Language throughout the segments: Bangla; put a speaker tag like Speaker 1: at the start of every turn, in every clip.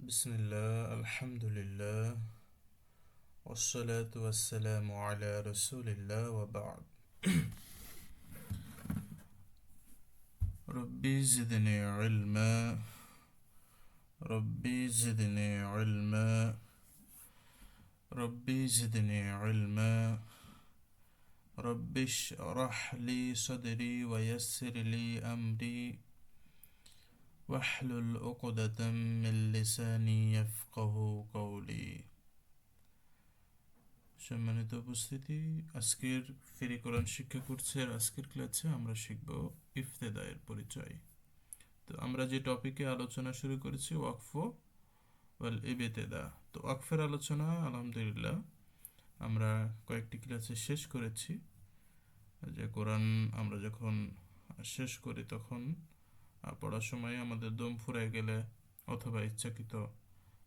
Speaker 1: بسم الله الحمد لله والصلاة والسلام على رسول الله وبعد. ربي زدني علما ربي زدني علما ربي زدني علما ربي اشرح لي صدري ويسر لي أمري واحلل عقدة من لساني يفقه قولي. সম্মানিত উপস্থিতি, আজকের ফ্রি কোরআন শিক্ষা কোর্সের আজকের ক্লাসে আমরা শিখব ইফতেদায়ের পরিচয়। তো আমরা যে টপিকে আলোচনা শুরু করেছি ওয়াকফ ওয়াল ইবতেদা। তো ওয়াকফের আলোচনা আলহামদুলিল্লাহ আমরা কয়েকটি ক্লাসে শেষ করেছি। যে কোরআন আমরা যখন শেষ করি তখন পড়ার সময় আমাদের দম ফুরায় গেলে অথবা ইচ্ছাকৃত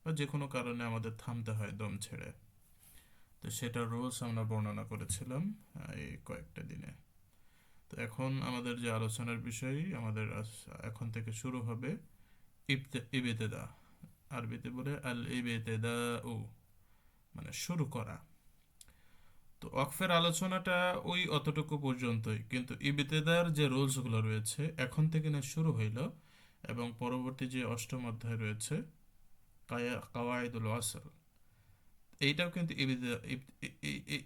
Speaker 1: বা যে কোনো কারণে আমাদের থামতে হয় দম ছেড়ে, তো সেটার রুলস আমরা বর্ণনা করেছিলাম এই কয়েকটা দিনে। তো এখন আমাদের যে আলোচনার বিষয় আমাদের এখন থেকে শুরু হবে ইবেতেদা। আরবিতে বলে আল ইবেতেদা ও, মানে শুরু করা। তো ওয়াকফের আলোচনাটা ওই অতটুকু পর্যন্তই, কিন্তু ইবেতেদার যে রুলসগুলো রয়েছে এখন থেকে না শুরু হইল এবং পরবর্তী যে অষ্টম অধ্যায় রয়েছে কাওয়াইদুল ওয়াসল, এইটাও কিন্তু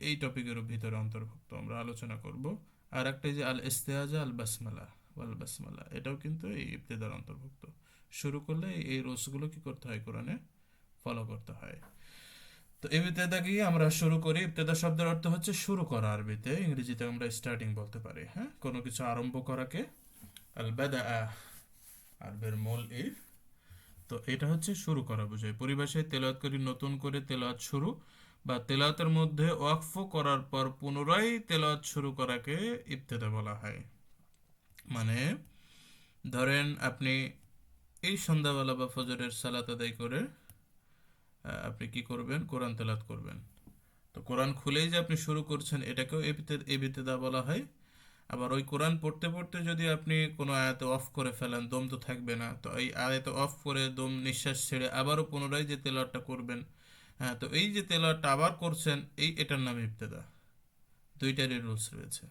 Speaker 1: এই টপিকের ভিতরে অন্তর্ভুক্ত, আমরা আলোচনা করব। আর একটা যে আল ইস্তেআজা আল বাসমালা ওয়াল বাসমালা, এটাও কিন্তু এই ইবতেদার অন্তর্ভুক্ত। শুরু করলে এই রুলসগুলো কি করতে হয়, কোরআনে ফলো করতে হয়। তো ইবতেদা কি আমরা শুরু করি। ইবতেদা শব্দের অর্থ হচ্ছে শুরু করা, আরবিতে, ইংরেজিতে আমরা স্টার্টিং বলতে পারি। হ্যাঁ, কোনো কিছু আরম্ভ করাকে আল বাদা, আরবের মূল ইফ। তো এটা হচ্ছে শুরু করা বোঝায়। পরিভাষায় তেলাওয়াত করি, নতুন করে তেলাওয়াত শুরু বা তেলাওয়াতের মধ্যে ওয়াকফ করার পর পুনরায় তেলাওয়াত শুরু করাকে ইবতেদা বলা হয়। মানে ধরেন আপনি এই সন্ধ্যাবেলা বা ফজরের সালাত আদায় করে আপনি কি করবেন, কোরআন তেলাওয়াত করবেন। তো কোরআন খুলেই যে আপনি শুরু করছেন, এটাকেও ইবতেদা বলা হয়। আবার ওই কোরআন পড়তে পড়তে যদি আপনি কোনো আয়াতে অফ করে ফেলেন, দম তো থাকবে না, তো এই আয়াতে অফ করে দম নিঃশ্বাস ছেড়ে আবারও পুনরায় যে তেলাওয়াতটা করবেন, হ্যাঁ, তো এই যে তেলাওয়াতটা আবার করছেন, এটার নাম ইবতেদা। দুইটারই রুলস রয়েছে।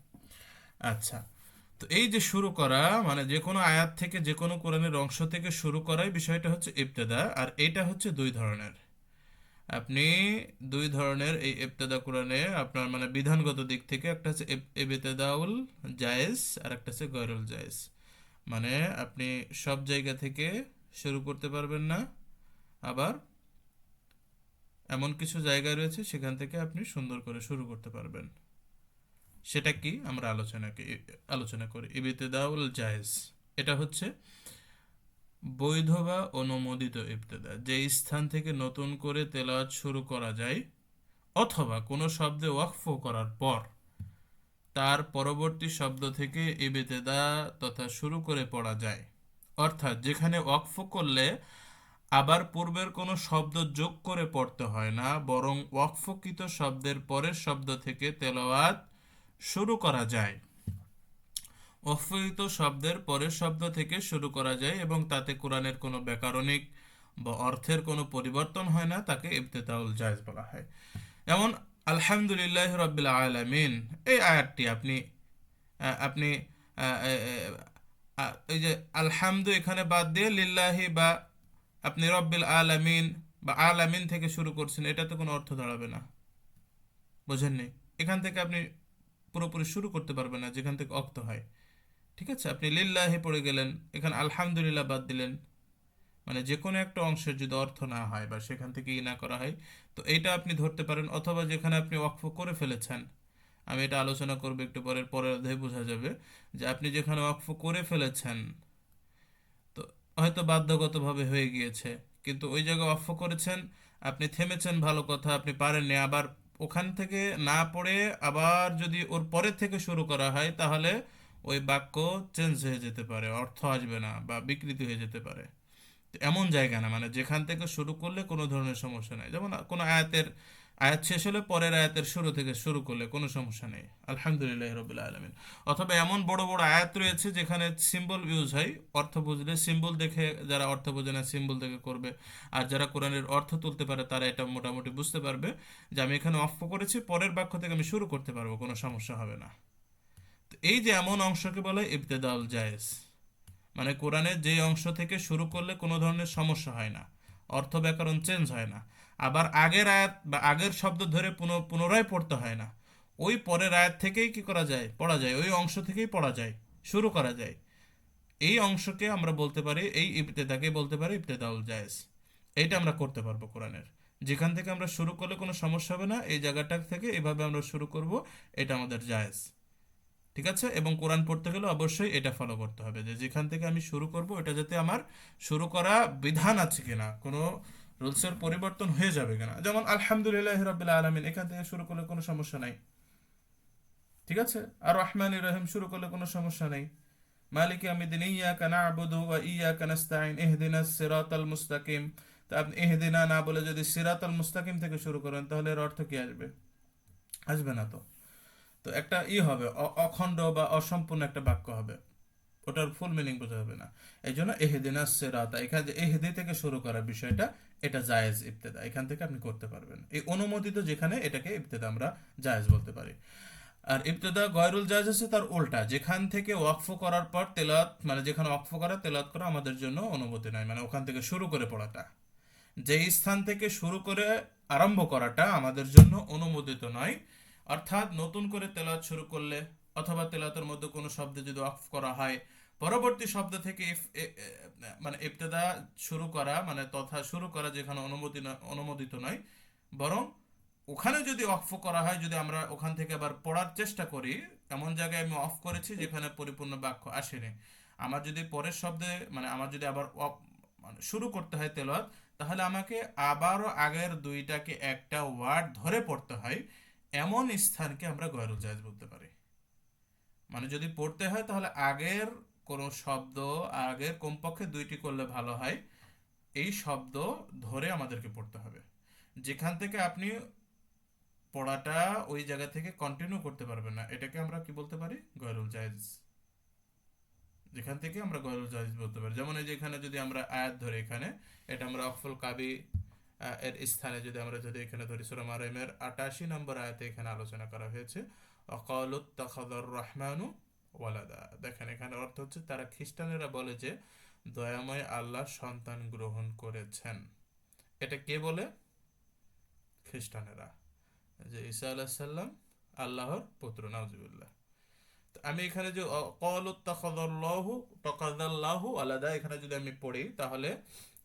Speaker 1: আচ্ছা, তো এই যে শুরু করা মানে যে কোনো আয়াত থেকে যে কোনো কোরআনের অংশ থেকে শুরু করাই বিষয়টা হচ্ছে ইবতেদা। আর এটা হচ্ছে দুই ধরনের। আপনি দুই ধরনের এই ইবতেদা কোরআনে আপনার মানে বিধানগত দিক থেকে, একটা হচ্ছে ইবতেদাউল জায়েজ আর একটা হচ্ছে গয়রুল জায়েজ। মানে আপনি সব জায়গা থেকে শুরু করতে পারবেন না, আবার এমন কিছু জায়গা রয়েছে সেখান থেকে আপনি সুন্দর করে শুরু করতে পারবেন। সেটা কি আমরা আলোচনা করি। ইবতেদাউল জায়েজ এটা হচ্ছে বৈধ বা অনুমোদিত ইবতেদা, যে স্থান থেকে নতুন করে তেলাওয়াত শুরু করা যায় অথবা কোনো শব্দে ওয়াকফ করার পর তার পরবর্তী শব্দ থেকে ইবতেদা তথা শুরু করে পড়া যায়। অর্থাৎ যেখানে ওয়াকফ করলে আবার পূর্বের কোনো শব্দ যোগ করে পড়তে হয় না, বরং ওয়াকফকৃত শব্দের পরের শব্দ থেকে তেলাওয়াত শুরু করা যায়। ওয়াকফকৃত শব্দের পরের শব্দ থেকে শুরু করা যায় এবং তাতে কোরআনের কোনো ব্যাকরণিক বা অর্থের কোনো পরিবর্তন হয় না, তাকে ইবতেদাউল জায়েজ বলা হয়। যেমন আলহামদুলিল্লাহ রাব্বিল আলামিন, এই আয়াতটি আপনি আপনি এই যে আলহামদু এখানে বাদ দিয়ে লিল্লাহি বা আপনি রব্বিল আলামিন বা আলামিন থেকে শুরু করছেন, এটা তো কোনো অর্থ দাঁড়াবে না। বোঝেননি? এখান থেকে আপনি পুরোপুরি শুরু করতে পারবেন না যেখান থেকে অক্ত হয়। ঠিক আছে, আপনি লিল্লাহি পড়ে গেলেন, এখানে আলহামদুলিল্লাহ বাদ দিলেন, মানে যে কোনো একটা অংশের যদি অর্থ না হয় বা সেখান থেকে না করা হয়, তো এইটা আপনি ধরতে পারেন। অথবা যেখানে আপনি ওয়াকফ করে ফেলেছেন, আমি এটা আলোচনা করবো একটু পরের পরের অধ্যায়ে, বোঝা যাবে যে আপনি যেখানে ওয়াকফ করে ফেলেছেন, তো হয়তো বাধ্যগতভাবে হয়ে গিয়েছে, কিন্তু ওই জায়গায় ওয়াকফ করেছেন, আপনি থেমেছেন, ভালো কথা, আপনি পারেননি, আবার ওখান থেকে না পড়ে আবার যদি ওর পরের থেকে শুরু করা হয়, তাহলে ওই বাক্য চেঞ্জ হয়ে যেতে পারে, অর্থ আসবে না বা বিকৃতি হয়ে যেতে পারে। এমন জায়গা না, মানে যেখান থেকে শুরু করলে কোনো ধরনের সমস্যা নাই। যেমন কোনো আয়াতের আয়াত শেষ হলে পরের আয়াতের শুরু থেকে শুরু করলে কোনো সমস্যা নেই, আলহামদুলিল্লাহ রবিল আলমিন। অথবা এমন বড় বড় আয়াত রয়েছে যেখানে সিম্বল ইউজ হয়, অর্থ বুঝলে সিম্বল দেখে, যারা অর্থ বোঝে না সিম্বল দেখে করবে। আর যারা কোরআনের অর্থ তুলতে পারে তারা এটা মোটামুটি বুঝতে পারবে যে আমি এখানে অফ করেছি, পরের বাক্য থেকে আমি শুরু করতে পারবো, কোনো সমস্যা হবে না। তো এই যে এমন অংশকে বলে ইবতেদাউল জায়েজ, মানে কোরআনের যে অংশ থেকে শুরু করলে কোনো ধরনের সমস্যা হয় না, অর্থ ব্যাকরণ চেঞ্জ হয় না, আবার আগের আয়াত বা আগের শব্দ ধরে পুনরায় পড়তে হয় না, ওই পরের আয়াত থেকেই কি করা যায়, পড়া যায়, ওই অংশ থেকেই পড়া যায়, শুরু করা যায়। এই অংশকে আমরা বলতে পারি, এই ইবতেদাকে বলতে পারি ইবতেদাউল জায়েজ। এইটা আমরা করতে পারবো কোরআনের, যেখান থেকে আমরা শুরু করলে কোনো সমস্যা হবে না, এই জায়গাটা থেকে এভাবে আমরা শুরু করব, এটা আমাদের জায়েজ। ঠিক আছে, এবং কোরআন পড়তে গেলে অবশ্যই এটা ফলো করতে হবে যে যেখান থেকে আমি শুরু করব এটা যাতে আমার শুরু করা বিধান আছে কিনা, কোনো রুলসের পরিবর্তন হয়ে যাবে কিনা। যেমন আলহামদুলিল্লাহ রাব্বিল আলামিন, এখান থেকে শুরু করলে কোনো সমস্যা নাই। ঠিক আছে, আর রহমান রহিম শুরু করলে কোনো সমস্যা নেই। মালিক ইয়াউমিদ্দিন ইয়াকা না'বুদু ওয়া ইয়াকা নাস্তাঈন ইহদিনাস সিরাতাল মুস্তাকিম। তা আপনি ইহদিনা না বলে যদি সিরাতাল মুস্তাকিম থেকে শুরু করেন তাহলে এর অর্থ কি আসবে? আসবে না তো। তো একটা হবে, অখণ্ড বা অসম্পূর্ণ একটা বাক্য হবে, ওটার ফুল মিনিং বোঝা হবে না। এই জন্য এহেদিনা সেরাতা, এখানে যে এহেদি থেকে শুরু করার বিষয়টা, এটা জায়েজ ইবতেদা, এখান থেকে আপনি করতে পারবেন। এই অনুমোদিত যেখানে, এটাকে ইবতেদা আমরা জায়েজ বলতে পারি। আর ইবতেদা গয়রুল জায়েজ আছে তার উল্টা, যেখান থেকে ওয়াকফ করার পর তেলাওয়াত, মানে যেখানে ওয়াকফ করা তেলাওয়াত করা আমাদের জন্য অনুমতি নাই, মানে ওখান থেকে শুরু করে পড়াটা, যেই স্থান থেকে শুরু করে আরম্ভ করাটা আমাদের জন্য অনুমোদিত নয়। অর্থাৎ নতুন করে তেলাওয়াত শুরু করলে, অথবা তেলাওয়াতের মধ্যে কোনো শব্দে যদি ওয়াকফ করা হয়, পরবর্তী শব্দ থেকে মানে ইবতেদা শুরু করা, মানে তথা শুরু করা যেখানে অনুমোদিত নয়, বরং ওখানে যদি ওয়াকফ করা হয়, যদি আমরা ওখান থেকে আবার পড়ার চেষ্টা করি, এমন জায়গায় আমি অফ করেছি যেখানে পরিপূর্ণ বাক্য আসেনি, আমার যদি পরের শব্দে, মানে আমার যদি আবার মানে শুরু করতে হয় তেলাওয়াত, তাহলে আমাকে আবারও আগের দুইটাকে একটা ওয়ার্ড ধরে পড়তে হয়, এমন স্থানকে আমরা গয়রুল জায়েজ বলতে পারি। মানে যদি পড়তে হয় তাহলে আগের কোনো শব্দ, আগের কমপক্ষে দুইটি করলে ভালো হয়, এই শব্দ ধরে আমাদেরকে পড়তে হবে। যেখান থেকে আপনি পড়াটা ওই জায়গা থেকে কন্টিনিউ করতে পারবেন না, এটাকে আমরা কি বলতে পারি? গয়রুল জায়েজ। যেখান থেকে আমরা গয়রুল জায়েজ বলতে পারি, যেমন এই যে এখানে যদি আমরা আয়াত ধরে, এখানে এটা আমরা অকফুল কাবি এর স্থানে যদি এখানে ধরি, সূরা মারইমের 88 নম্বর আয়াতে এখানে আলোচনা করা হয়েছে অকালুত তাখাদার রহমানু ওয়ালাদা। দেখেন এখানে অর্থ হচ্ছে, তারা খ্রিস্টানেরা বলে যে দয়াময় আল্লাহ সন্তান গ্রহণ করেছেন। এটা কে বলে? খ্রিস্টানেরা, যে ঈসা আলাইহিস সালাম আল্লাহর পুত্র, নাউজুবিল্লাহ। আমি এখানে যে ক্বালু তাখাযাল্লাহু আলাদা, এখানে যদি আমি পড়ি তাহলে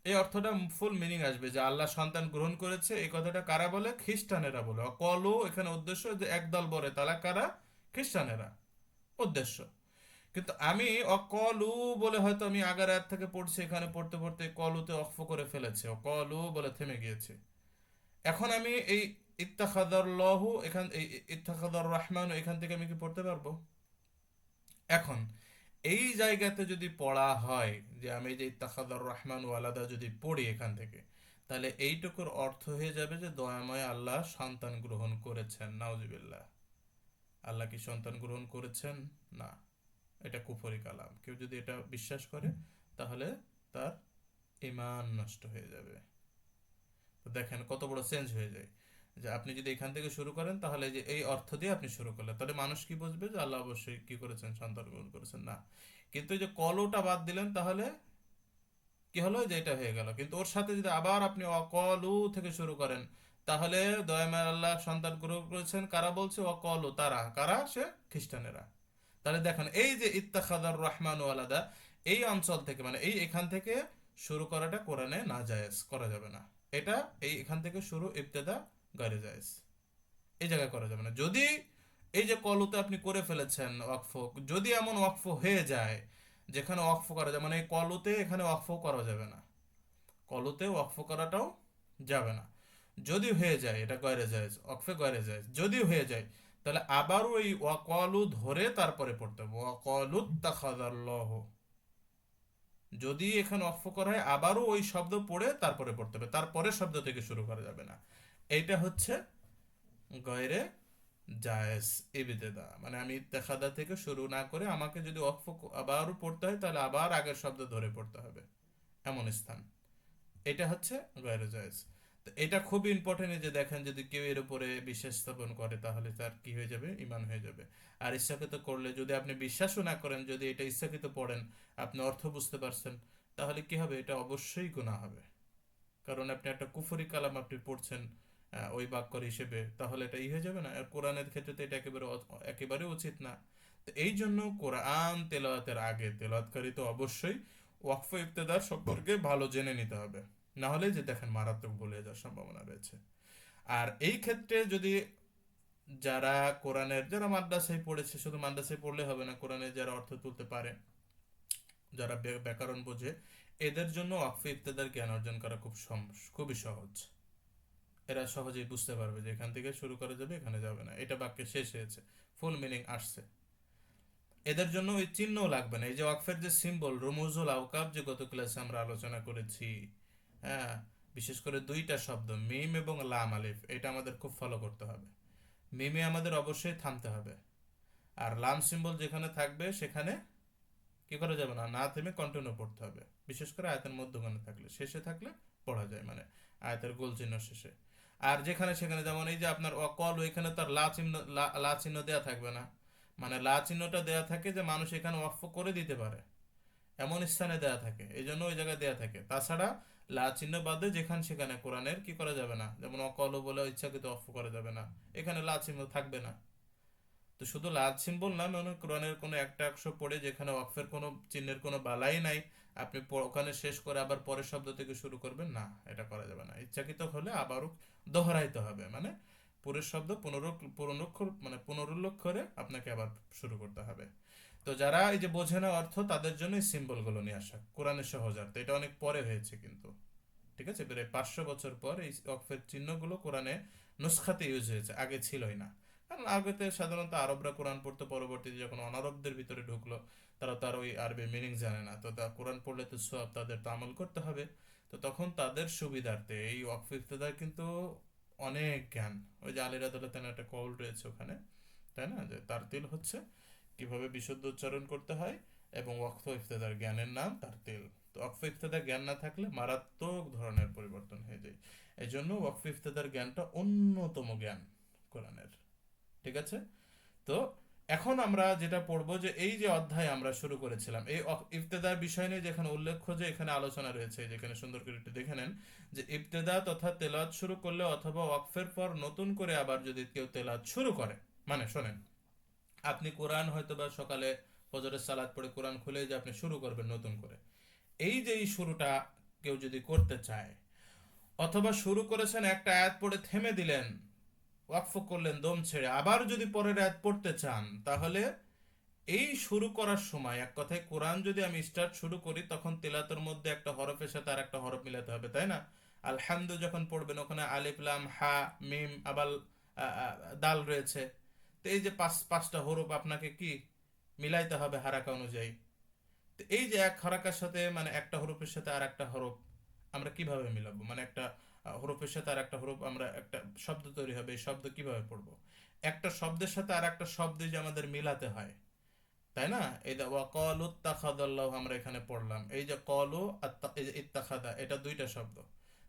Speaker 1: এই অর্থটা ফুল মিনিং আসবে যে আল্লাহ সন্তান গ্রহণ করেছে। এই কথাটা কারা বলে? খ্রিস্টানেরা বলে। ক্বালু এখানে উদ্দেশ্য যে একদল বলে, তারা কারা? খ্রিস্টানেরা উদ্দেশ্য। কিন্তু আমি অকলু বলে হয়তো আমি আগের আয়াত থেকে পড়ছি, এখানে পড়তে পড়তে কলুতে অক্ফ করে ফেলেছে, কলু বলে থেমে গিয়েছে। এখন আমি এই ইত্তাখাদাল্লাহু, এখান এই ইত্তাখাদার রহমান, এখান থেকে আমি কি পড়তে পারবো? এখন এই জায়গাতে যদি পড়া হয় যে আমি যে ইত্তাখাদার রহমান ওয়ালাদা যদি পড়ি এখান থেকে, তাহলে এইটুকুর অর্থ হয়ে যাবে যে দয়াময় আল্লাহ সন্তান গ্রহণ করেছেন। নাউজুবিল্লাহ। আল্লাহ কি সন্তান গ্রহণ করেছেন? না, এটা কুফরি কালাম। কেউ যদি এটা বিশ্বাস করে তাহলে তার ঈমান নষ্ট হয়ে যাবে। তো দেখেন কত বড় চেঞ্জ হয়ে যায়, যে আপনি যদি এখান থেকে শুরু করেন তাহলে যে এই অর্থ দিয়ে আপনি শুরু করলেন, তাহলে মানুষ কি বুঝবে যে আল্লাহ অবশ্যই কি করেছেন? সন্তান গ্রহণ করেছেন। না, কিন্তু এই যে কলুটা বাদ দিলেন তাহলে কি হলো? যে এটা হয়ে গেল। কিন্তু ওর সাথে যদি আবার আপনি অকলু থেকে শুরু করেন, তাহলে দয়াময় আল্লাহ সন্তান গ্রহণ করেছেন কারা বলছে? অকলু, তারা কারা? সে খ্রিস্টানেরা। তাহলে দেখেন এই যে ইত্তাখাদার রহমান ওয়ালাদা, এই অঞ্চল থেকে, মানে এখান থেকে শুরু করাটা কোরআনে না জায়েজ, করা যাবে না। এটা এখান থেকে শুরু ইবতেদা গায়রে জায়েজ, এই জায়গায় করা যাবে না। যদি এই যে কলুতে আপনি করে ফেলেছেন ওয়াকফ, যদি এমন ওয়াকফ হয়ে যায় যেখানে ওয়াকফ করা যায়, মানে এই কলুতে এখানে ওয়াকফ করা যাবে না, কলুতে ওয়াকফ করাটাও যাবে না। যদি হয়ে যায় এটা গয়রে জায়েজ, ওয়াকফে গয়রে জায়েজ যদি হয়ে যায়, তাহলে আবারও এই ওয়াকলু ধরে তারপরে পড়তে হবে, ওয়াকলু তাখাযাল্লাহ। যদি এখানে ওয়াকফ করা হয় আবারও ওই শব্দ পড়ে তারপরে পড়তে হবে, তারপরে শব্দ থেকে শুরু করা যাবে না। এইটা হচ্ছে গয়রে জায়েজ ইবতেদা, মানে আমি ইত্তেখাদা থেকে শুরু না করে আমাকে যদি ওয়াকফ আবারও পড়তে হয় তাহলে আবার আগের শব্দ ধরে পড়তে হবে, এমন স্থান, এটা হচ্ছে গয়রে জায়েজ। তো এটা খুবই ইম্পর্টেন্ট যে দেখেন যদি কেউ এর উপরে বিশ্বাস স্থাপন করে তাহলে তার কি হয়ে যাবে, ঈমান হয়ে যাবে। আর ইচ্ছাকৃত করলে যদি আপনি বিশ্বাসও না করেন, যদি এটা ইচ্ছাকৃত পড়েন, আপনি অর্থ বুঝতে পারছেন, তাহলে কি হবে, এটা অবশ্যই গুনাহ হবে। কারণ আপনি একটা কুফরি কালাম আপনি পড়ছেন ওই বাক্যর হিসেবে, তাহলে এটা হয়ে যাবে না। আর কোরআনের ক্ষেত্রে তো এটা একেবারে একেবারে উচিত না। তো এই জন্য কোরআন তেলাওয়াতের আগে তেলাওয়াতকারী তো অবশ্যই ওয়াকফ ইবতেদার সম্পর্কে ভালো জেনে নিতে হবে, না হলে যে দেখেন মারাত্মক ভুলে যাওয়ার সম্ভাবনা রয়েছে। আর এই ক্ষেত্রে যদি যারা কোরআনের, যারা মাদ্রাসায় পড়েছে, শুধু মাদ্রাসায় পড়লে হবে না, কোরআনের যারা অর্থ তুলতে পারে, যারা ব্যাকরণ বোঝে, এদের জন্য ওয়াকফ ইবতেদার জ্ঞান অর্জন করা খুবই সহজ। এরা সহজেই বুঝতে পারবে যে এখান থেকে শুরু করা যাবে, এখানে যাবে না, এটা বাক্যে শেষ হয়েছে, ফুল মিনিং আসছে। এদের জন্য ওই চিহ্নও লাগবে না। এই যে ওয়াকফের যে সিম্বল রুমুজুল আওকাব, যে গত ক্লাসে আমরা আলোচনা করেছি, হ্যাঁ, বিশেষ করে দুইটা শব্দ মিম এবং লাম আলিফ, এটা আমাদের খুব ফলো করতে হবে। মিমে আমাদের অবশ্যই থামতে হবে, আর লাম সিম্বল যেখানে থাকবে সেখানে কি করা যাবে না, না থেমে কন্টিনিউ পড়তে হবে। বিশেষ করে আয়াতের মধ্যখানে থাকলে, শেষে থাকলে পড়া যায়, মানে আয়াতের গোল চিহ্ন শেষে। আর যেখানে সেখানে, যেমন এই যে আপনার অকল, ওইখানে তার লা চিহ্ন, লা চিহ্ন দেওয়া থাকবে না, মানে লা চিহ্নটা দেওয়া থাকে যে মানুষ এখানে ওয়াকফ করে দিতে পারে, এমন স্থানে দেয়া থাকে, এই জন্য ওই জায়গায় দেয়া থাকে। তাছাড়া লা চিহ্ন বাদে যেখানে সেখানে কোরআনের কি করা যাবে না, যেমন অকল বলে ইচ্ছাকৃত ওয়াকফ করা যাবে না, এখানে লা চিহ্ন থাকবে না। তো শুধু লাল সিম্বল না, মানে কোরআনের কোনো একটা অংশ পড়ে যেখানে ওয়াকফের কোনো চিহ্নের কোনো বালাই নাই, আপনি ওখানে শেষ করে আবার পরের শব্দ থেকে শুরু করবেন না, এটা করা যাবে না। ইচ্ছাকৃত হলে আবারও দোহরাইতে হবে, মানে পুরো শব্দ পুনরুক্ষর মানে পুনরুল্লেখ করে আপনাকে আবার শুরু করতে হবে। তো যারা এই যে বোঝে না অর্থ, তাদের জন্য এই সিম্বলগুলো নিয়ে আসা কোরআনের সহজার্থ, এটা অনেক পরে হয়েছে কিন্তু, ঠিক আছে, প্রায় 500 বছর পর এই ওয়াকফের চিহ্নগুলো কোরআনে নুসখাতে ইউজ হয়েছে, আগে ছিলই না। কারণ আগেতে সাধারণত আরবরা কোরআন পড়তো, পরবর্তীতে যখন অনারবদের ভিতরে ঢুকলো, তারা তার ওই আরবি মিনিং জানে না, তো তা কোরআন পড়লে তো সব তাদের তো আমল করতে হবে। তো তখন তাদের সুবিধার্থে এই ওয়াকফ ইফতেদার কিন্তু অনেক জ্ঞান, ওই যে আলী রাদিয়াল্লাহু তাআলার একটা কল রয়েছে ওখানে, তাই না, যে তারতিল হচ্ছে কিভাবে বিশুদ্ধ উচ্চারণ করতে হয়, এবং ওয়াকফ ইফতেদার জ্ঞানের নাম তারতিল। তো ওয়াকফ ইফতেদার জ্ঞান না থাকলে মারাত্মক ধরনের পরিবর্তন হয়ে যায়। এই জন্য ওয়াকফ ইফতেদার জ্ঞানটা অন্যতম জ্ঞান কোরআনের, ঠিক আছে। তো এখন আমরা যেটা পড়বো, যে এই যে অধ্যায় আমরা শুরু করেছিলাম এই ইফতেদার বিষয় নিয়ে, যেখানে উল্লেখ্য যে এখানে আলোচনা রয়েছে, যেখানে সুন্দর করে একটু দেখে নেন, যে ইবতেদা তথা তেলাওয়াত শুরু করলে অথবা ওয়াকফের পর নতুন করে আবার যদি কেউ তেলাওয়াত শুরু করে, মানে শোনেন, আপনি কোরআন হয়তো বা সকালে ফজরের সালাত পড়ে কোরআন খুলে যে আপনি শুরু করবেন নতুন করে, এই যে এই শুরুটা কেউ যদি করতে চায়, অথবা শুরু করেছেন একটা আয়াত পড়ে থেমে দিলেন, ওয়াকফ করলেন দম ছেড়ে, আবার যদি পরের আয়াত পড়তে চান, তাহলে এই শুরু করার সময়, এক কথায় কোরআন যদি আমি স্টার্ট শুরু করি, তখন তেলাতের মধ্যে একটা হরফের সাথে আর একটা হরফ মিলাতে হবে, তাই না। আলহামদু যখন পড়বেন, ওখানে আলিফ লাম হা মিম আবাল দাল রয়েছে। তো এই যে পাঁচটা হরফ আপনাকে কি মিলাইতে হবে হারাকা অনুযায়ী। তো এই যে এক হরকার সাথে, মানে একটা হরফের সাথে আর একটা হরফ আমরা কিভাবে মিলাবো, মানে একটা হরফের সাথে আর একটা হরফ, আমরা একটা শব্দ তৈরি হবে, এই শব্দ কিভাবে পড়বো, একটা শব্দের সাথে আর একটা শব্দ যে আমাদের মিলাতে হয়, তাই না। এই যে ওয়াকালু ইত্তাখাদাল্লাহু আমরা এখানে পড়লাম, এই যে কলু এই যে ইত্তাখাদা, এটা দুইটা শব্দ।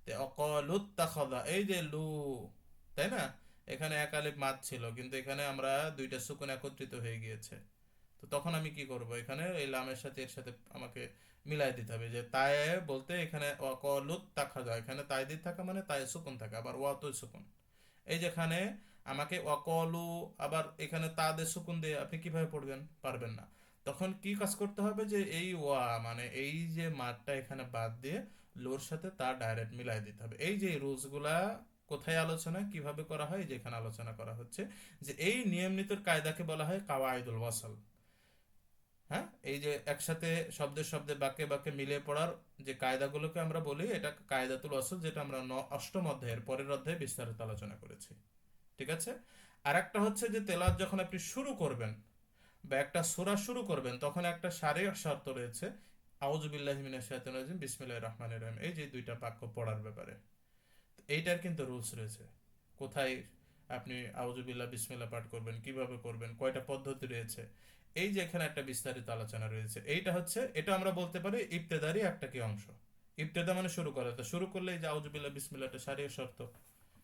Speaker 1: তো অকালু ইত্তাখাদা, এই যে লু, তাই না, এখানে এক আলিফ মাদ ছিল, কিন্তু এখানে আমরা দুইটা সুকুন একত্রিত হয়ে গিয়েছে। তো তখন আমি কি করব, এখানে এই লামের সাথে এর সাথে আমাকে মিলাই দিতে হবে, যে তাই বলতে এখানে অকালু তাখাদা, এখানে তাই দিয়ে থাকা মানে তাই সুকুন থাকা, আবার ওয়াত সুকুন। এই যেখানে আমাকে অকলু, আবার এখানে তা দিয়ে সুকুন দিয়ে আপনি কিভাবে পড়বেন, পারবেন না। তখন কি কাজ করতে হবে, যে এই ওয়া মানে এই যে মাঠটা এখানে বাদ দিয়ে লোর সাথে তা ডাইরেক্ট মিলাই দিতে হবে। এই যে রুলস গুলা কোথায় আলোচনা কিভাবে করা হয়, যেখানে আলোচনা করা হচ্ছে, যে এই নিয়ম নীতির কায়দাকে বলা হয় কাওয়াইদুল ওয়াসল। হ্যাঁ, এই যে একসাথে শব্দে শব্দে বাক্যে বাক্যে মিলিয়ে পড়ার যে কায়দাগুলোকে আমরা বলি, এটা কায়দাতুল ওয়াসল, যেটা আমরা অষ্টম অধ্যায়ের পরের অধ্যায়ে বিস্তারিত আলোচনা করেছি, ঠিক আছে। আর একটা হচ্ছে যে তেলাওয়াত যখন আপনি শুরু করবেন বা একটা সূরা শুরু করবেন, তখন একটা শারীরিক শর্ত রয়েছে, আউযু বিল্লাহি মিনাশ শাইতানির রাজিম বিসমিল্লাহির রহমানির রহিম, এই যে দুইটা বাক্য পড়ার ব্যাপারে, তো এইটার কিন্তু রুলস রয়েছে। কোথায় আপনি আউযুবিল্লাহ বিসমিল্লাহ পাঠ করবেন, কিভাবে করবেন, কয়টা পদ্ধতি রয়েছে, এই যে এখানে একটা বিস্তারিত আলোচনা রয়েছে, এইটা হচ্ছে, এটা আমরা বলতে পারি ইবতেদারই একটা কি অংশ। ইবতেদা মানে শুরু করা, তো শুরু করলে এই যে আউযুবিল্লাহ বিসমিল্লাহটা সারিয়া শর্ত,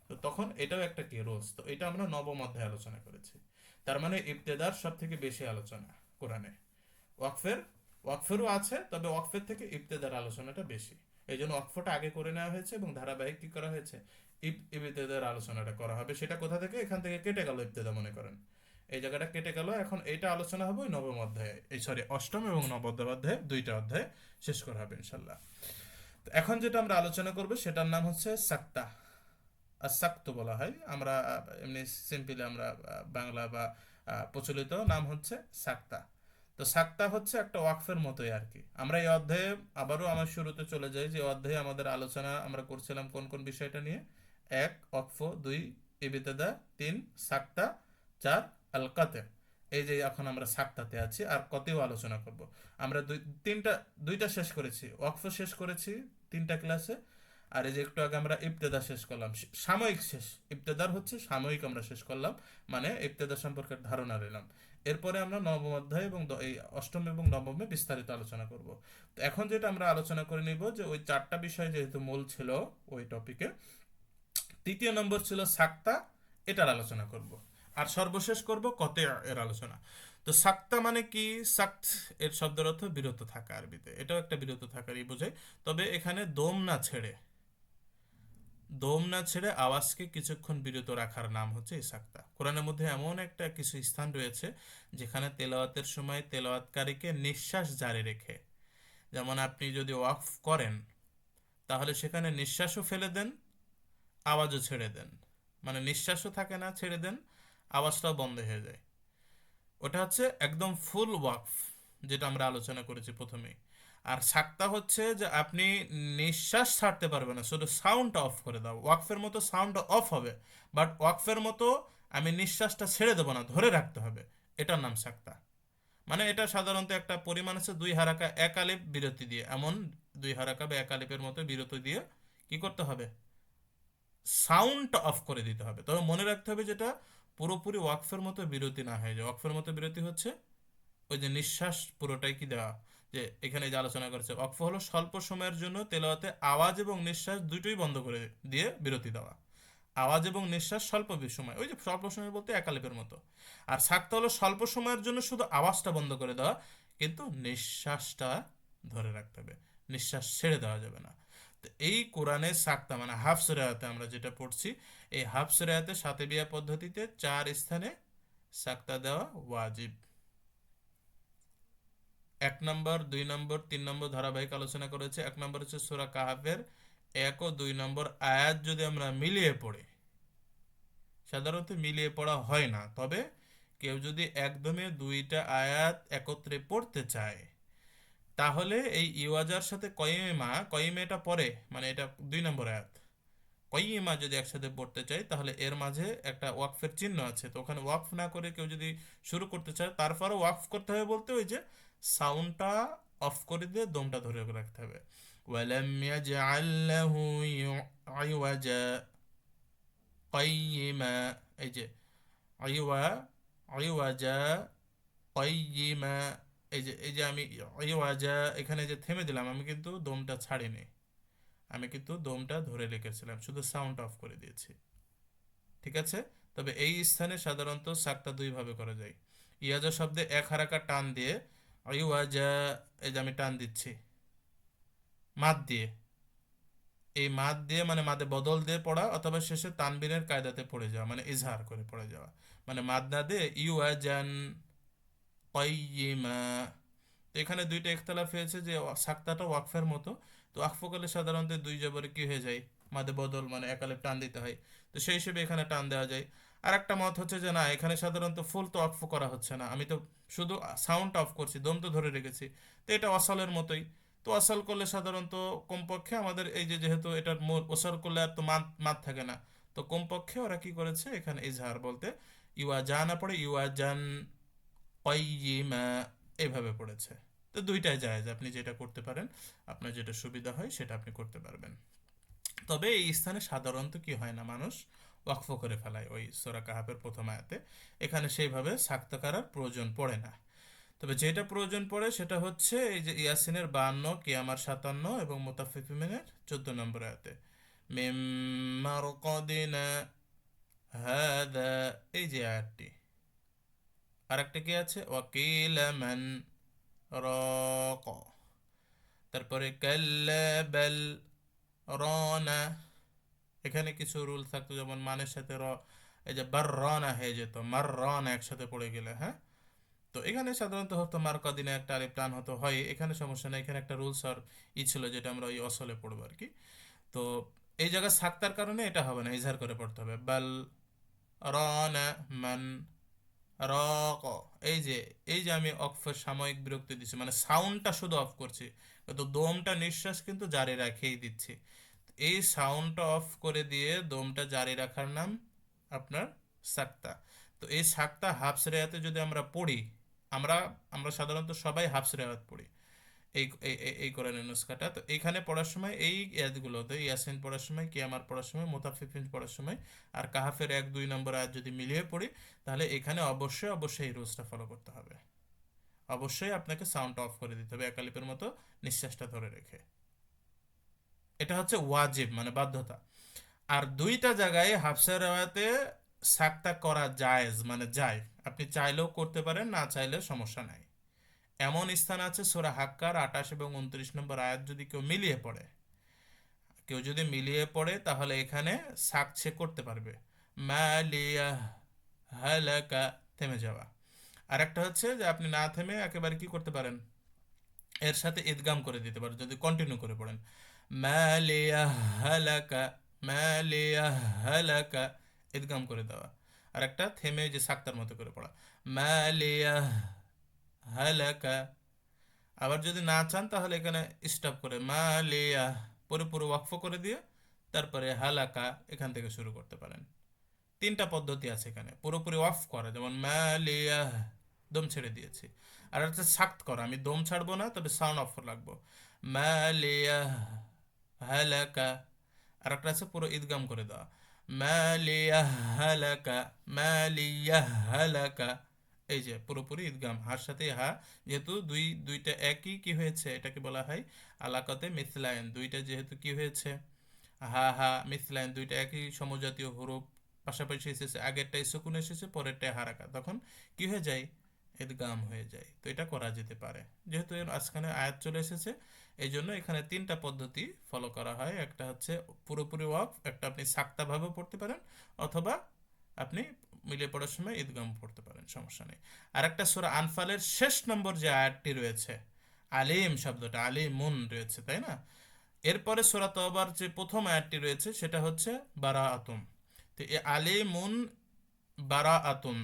Speaker 1: তো তখন এটাও একটা কি রোলস, তো এটা আমরা নবম অধ্যায়ে আলোচনা করেছি। তার মানে ইবতেদার সব থেকে বেশি আলোচনা কোরআনে। ওয়াকফের, ওয়াকফেরও আছে, তবে ওয়াকফের থেকে ইবতেদার আলোচনাটা বেশি। এই জন্য ওয়াকফটা আগে করে নেওয়া হয়েছে এবং ধারাবাহিক কি করা হয়েছে, ইবতেদার আলোচনাটা করা হবে। সেটা কোথা থেকে, এখান থেকে কেটে গেল ইবতেদা, মনে করেন এই জায়গাটা কেটে গেল, এখন এইটা আলোচনা হবে ওই নবম অধ্যায়ে, এই সরি অষ্টম এবং নবম অধ্যায়ে, দুইটা অধ্যায়ে শেষ করা হবে ইনশাল্লাহ। তো এখন যেটা আমরা আলোচনা করব সেটার নাম হচ্ছে সাক্তা। আর সাক্ত বলা হয়, আমরা এমনি সিম্পলি আমরা বাংলা বা প্রচলিত নাম হচ্ছে সাক্তা। তো সাক্তা হচ্ছে একটা ওয়াকফের মতোই আর কি। আমরা এই অধ্যায়ে আবারও আমার শুরুতে চলে যাই, যে অধ্যায়ে আমাদের আলোচনা আমরা করছিলাম কোন কোন বিষয়টা নিয়ে: এক ওয়াকফ, দুই ইবিতেদা, তিন সাক্তা, চার আল কাতে। এই যে এখন আমরা সাক্তাতে আছি, আর কতেও আলোচনা করব। আমরা দুইটা শেষ করেছি, ওয়াকফ শেষ করেছি 3টা ক্লাসে, আর এই যে একটু আগে আমরা ইবতেদা শেষ করলাম, সাময়িক শেষ। ইবতেদার হচ্ছে সাময়িক আমরা শেষ করলাম, মানে ইবতেদা সম্পর্কে ধারণা নিলাম। এরপরে আমরা নবম অধ্যায় এবং এই অষ্টম এবং নবমে বিস্তারিত আলোচনা করব। তো এখন যেটা আমরা আলোচনা করে নিব, যে ওই 4টা বিষয় যেহেতু মূল ছিল ওই টপিকে, তৃতীয় নম্বর ছিল সাক্তা, এটার আলোচনা করব। আর সর্বশেষ করব কতে এর আলোচনা। তো সাক্তা মানে কি? সাক্ত এর শব্দের অর্থ বিরত থাকা, আরবিতে এটাও একটা বিরত থাকারই বোঝায়। তবে এখানে দম না ছেড়ে আওয়াজকে কিছুক্ষণ বিরত রাখার নাম হচ্ছে ইসাক্তা। কোরআনের মধ্যে এমন একটা কিছু স্থান রয়েছে যেখানে তেলাওয়াতের সময় তেলাওয়াতকারীকে নিঃশ্বাস জারি রেখে, যেমন আপনি যদি ওয়াকফ করেন তাহলে সেখানে নিঃশ্বাসও ফেলে দেন, আওয়াজও ছেড়ে দেন, মানে নিঃশ্বাসও থাকে না, ছেড়ে দেন, আওয়াজটাও বন্ধ হয়ে যায়। ওটা হচ্ছে একদম ফুল ওয়াকফ, যেটা আমরা আলোচনা করেছি প্রথমেই। আর সাক্তা হচ্ছে যে আপনি নিঃশ্বাস ছাড়তে পারবে না, শুধু সাউন্ড অফ করে দাও, ওয়াকফের মতো সাউন্ড অফ হবে, বাট ওয়াকফের মতো আমি নিঃশ্বাসটা ছেড়ে দেবো না, ধরে রাখতে হবে। এটার নাম সাক্তা। মানে এটা সাধারণত একটা পরিমাণ আছে, 2 হারাকা 1 আলিফ বিরতি দিয়ে, এমন 2 হারাকা বা 1 আলিফের মতো বিরতি দিয়ে কি করতে হবে, সাউন্ডটা অফ করে দিতে হবে। তবে মনে রাখতে হবে যেটা পুরোপুরি ওয়াকফের মতো বিরতি না হয়ে যায়। ওয়াকফের মতো বিরতি হচ্ছে ওই যে নিঃশ্বাস পুরোটাই কি দেওয়া, যে এখানে যে আলোচনা করেছে ওয়াকফ হলো স্বল্প সময়ের জন্য তেলাওয়াতে আওয়াজ এবং নিঃশ্বাস দুটোই বন্ধ করে দিয়ে বিরতি দেওয়া। আওয়াজ এবং নিঃশ্বাস স্বল্প সময়, ওই যে স্বল্প সময় বলতে 1 আলিফের মতো। আর সাক্তা হলো স্বল্প সময়ের জন্য শুধু আওয়াজটা বন্ধ করে দেওয়া, কিন্তু নিঃশ্বাসটা ধরে রাখতে হবে, নিঃশ্বাস ছেড়ে দেওয়া যাবে না। তো এই কোরআনে সাক্তা মানে হাফস রেয়াতে আমরা যেটা পড়ছি, এই হাফস রেয়াতে সাতে বিয়া পদ্ধতিতে 4 স্থানে সাক্তা দেওয়া ওয়াজিব। 1 নম্বর, 2 নম্বর, 3 নম্বর ধারাবাহিক আলোচনা করেছে। 1 নম্বর হচ্ছে সূরা কাহাফের 1 ও 2 নম্বর আয়াত যদি আমরা মিলিয়ে পড়ি, সাধারণত মিলিয়ে পড়া হয় না, তবে কেউ যদি একদমে 2টা আয়াত একত্রে পড়তে চায়, তাহলে এই ইওয়াজার সাথে কয়িমা, কয়িমেটা পড়ে, মানে এটা 2 নম্বর আয়াত, কয়িমা যদি একসাথে পড়তে চাই তাহলে এর মাঝে একটা ওয়াকফের চিহ্ন আছে। তো ওখানে ওয়াকফ না করে কেউ যদি শুরু করতে চায়, তারপরও ওয়াকফ করতে হবে বলতে ওই যে সাউন্ডটা অফ করে দিয়ে দমটা ধরে রাখতে হবে। ওয়ালাম ইয়াজআল লাহু ইওয়াজা কয়িমা, এই যে আইওয়া, আইওয়াজা কয়িমা, এই যে আমি আইওয়াজা এখানে যে থেমে দিলাম, আমি কিন্তু দমটা ছাড়িনি, আমি কিন্তু দমটা ধরে রেখেছিলাম, শুধু সাউন্ড অফ করে দিয়েছি। ঠিক আছে? তবে এই স্থানে সাধারণত সাকটা 2 ভাবে করা যায়। ইয়াজা শব্দে 1 হারাকা টান দিয়ে, আইওয়াজা, এই যে আমি টান দিচ্ছি মাদ দিয়ে, এই মাদ দিয়ে মানে মাদে বদল দিয়ে পড়া, অথবা শেষে তানবিনের কায়দাতে পড়ে যাওয়া, মানে ইজহার করে পড়ে যাওয়া, মানে মাদ না দিয়ে ইউআজান কয়িমা। তো এখানে 2টা ইখতিলাফ হয়েছে, যে সাক্তাটা ওয়াকফের মতো, তো ওয়াকফ করলে সাধারণত 2 জবরে কি হয়ে যায়, মাদে বদল, মানে 1 আলিফ টান দিতে হয়, তো সেই হিসেবে এখানে টান দেওয়া যায়। আর একটা মত হচ্ছে যে না, এখানে সাধারণত ফুল তো ওয়াকফ করা হচ্ছে না, আমি তো শুধু সাউন্ড অফ করছি, দম তো ধরে রেখেছি, তো এটা অসলের মতোই। তো অসল করলে সাধারণত কমপক্ষে আমাদের এই যে, যেহেতু এটার মূল ওসল করলে আর তো মাদ মাদ থাকে না, তো কমপক্ষে ওরা কি করেছে এখানে ইজহার বলতে ইউয়া জা না পড়ে ইউয়া জান কয়িমা এভাবে পড়েছে। তো দুইটাই জায়েজ, আপনি যেটা করতে পারেন, আপনার যেটা সুবিধা হয় সেটা আপনি করতে পারবেন। তবে এই স্থানে সাধারণত কি হয় না, মানুষ ওয়াকফ করে ফেলায় ওই সূরা কাহাফের প্রথম আয়াতে। এখানে সেইভাবে সাক্তা করার প্রয়োজন পড়ে না। তবে যেটা প্রয়োজন পড়ে সেটা হচ্ছে এই যে ইয়াসিনের 52, কিয়ামার 57 এবং মুতাফফিফিনের 14 নম্বর আয়াতে। মিম মারকাদিনা হাদা, এই যে আয়াতটি। আর একটা কি আছে, ওয়াকিল মান রাক, তারপরে কাল্লা বাল রানা। এখানে কিছু রুল থাকতো, যেমন মানের সাথে এই যে বার রানা হয়ে যেত, মার রানা একসাথে পড়ে গেলে, হ্যাঁ। তো এখানে সাধারণত হতো মার্কাদিনে একটা আলিফ টান হতো, হয় এখানে সমস্যা নেই, এখানে একটা রুলস আর ছিল যেটা আমরা ওই অসলে পড়বো আর কি। তো এই জায়গায় সাক্তার কারণে এটা হবে না, ইজহার করে পড়তে হবে, বাল রানা মান রক। এই যে আমি অক্ফের সাময়িক বিরক্তি দিচ্ছি, মানে সাউন্ডটা শুধু অফ করছি, তো দমটা নিঃশ্বাস কিন্তু জারি রাখেই দিচ্ছি। এই সাউন্ডটা অফ করে দিয়ে দমটা জারি রাখার নাম আপনার সাক্তা। তো এই সাক্তা হাফস রেয়াতে যদি আমরা পড়ি, আমরা আমরা সাধারণত সবাই হাফস রেওয়াত পড়ি এই এই এই- এই কোরআনের নুসখাটা। তো এইখানে পড়ার সময় এই ইয়াতগুলোতে, ইয়াসিন পড়ার সময়, কিয়ামার পড়ার সময়, মুতাফফিফিন পড়ার সময় আর কাহাফের 1-2 নম্বর আয়াত যদি মিলিয়ে পড়ি, তাহলে এখানে অবশ্যই অবশ্যই এই রুলসটা ফলো করতে হবে। অবশ্যই আপনাকে সাউন্ড অফ করে দিতে হবে একালিপের মতো, নিঃশ্বাসটা ধরে রেখে। এটা হচ্ছে ওয়াজিব, মানে বাধ্যতা। আর দুইটা জায়গায় হাফসা রেওয়াতে সাক্তা করা জায়েজ, মানে যায়, আপনি চাইলেও করতে পারেন, না চাইলেও সমস্যা নাই। এমন স্থান আছে সূরা হাক্কার 28 এবং 29 নম্বর আয়াত যদি কেউ মিলিয়ে পড়ে, তাহলে এখানে সাকছে করতে পারবে, মালিয়া হালাকা, থেমে যাওয়া। আর একটা হচ্ছে যে আপনি না থেমে একেবারে কি করতে পারেন, এর সাথে ইদগাম করে দিতে পারেন যদি কন্টিনিউ করে পড়েন, মালিয়া হালাকা, মালিয়া হালাকা, ইদগাম করে দেওয়া। আর একটা থেমে যে সাক্তার মতো করে পড়া, মালিয়া হালাকা। আবার যদি না চান তাহলে এখানে স্টপ করে মালিয়া, পুরোপুরি ওয়াকফ করে দিয়ে তারপরে হালাকা এখান থেকে শুরু করতে পারেন। তিনটা পদ্ধতি আছে এখানে, পুরোপুরি অফ করা যেমন মালিয়া, দম ছেড়ে দিয়েছি। আর একটা সাক্ত করা, আমি দম ছাড়বো না, তবে সাউন্ড অফ রাখবো, মালিয়া হালাকা। আর একটা আছে পুরো ইদগাম করে দেওয়া, মালিয়া হালাকা, মালিয়া হালাকা। এই যে পুরোপুরি ঈদগাম, হার সাথে হা, যেহেতু দুইটা একই কি হয়েছে, এটাকে বলা হয় আলাকাতে মিথলায়ন। দুইটা যেহেতু কি হয়েছে, হা হা মিথলায়ন, দুইটা একই সমজাতীয় হরফ পাশাপাশি এসেছে, আগেরটাই সুকুন এসেছে, পরেরটাই হারাকা, তখন কি হয়ে যায়, ঈদগাম হয়ে যায়। তো এটা করা যেতে পারে, যেহেতু এর মাঝখানে আয়াত চলে এসেছে, এই জন্য এখানে তিনটা পদ্ধতি ফলো করা হয়। একটা হচ্ছে পুরোপুরি ওয়াক, একটা আপনি সাক্তা ভাবে পড়তে পারেন, অথবা আপনি মিলিয়ে পড়ার সময় ঈদগাম পড়তে পারেন, সমস্যা নেই। আর একটা সূরা আনফালের শেষ নম্বর যে আয়াতটি রয়েছে, আলিম শব্দটা আলিমুন রয়েছে, তাই না? এরপরে সূরা তওবার যে প্রথম আয়াতটি রয়েছে সেটা হচ্ছে বারাআতুম। তো এই আলিমুন বারাআতুন,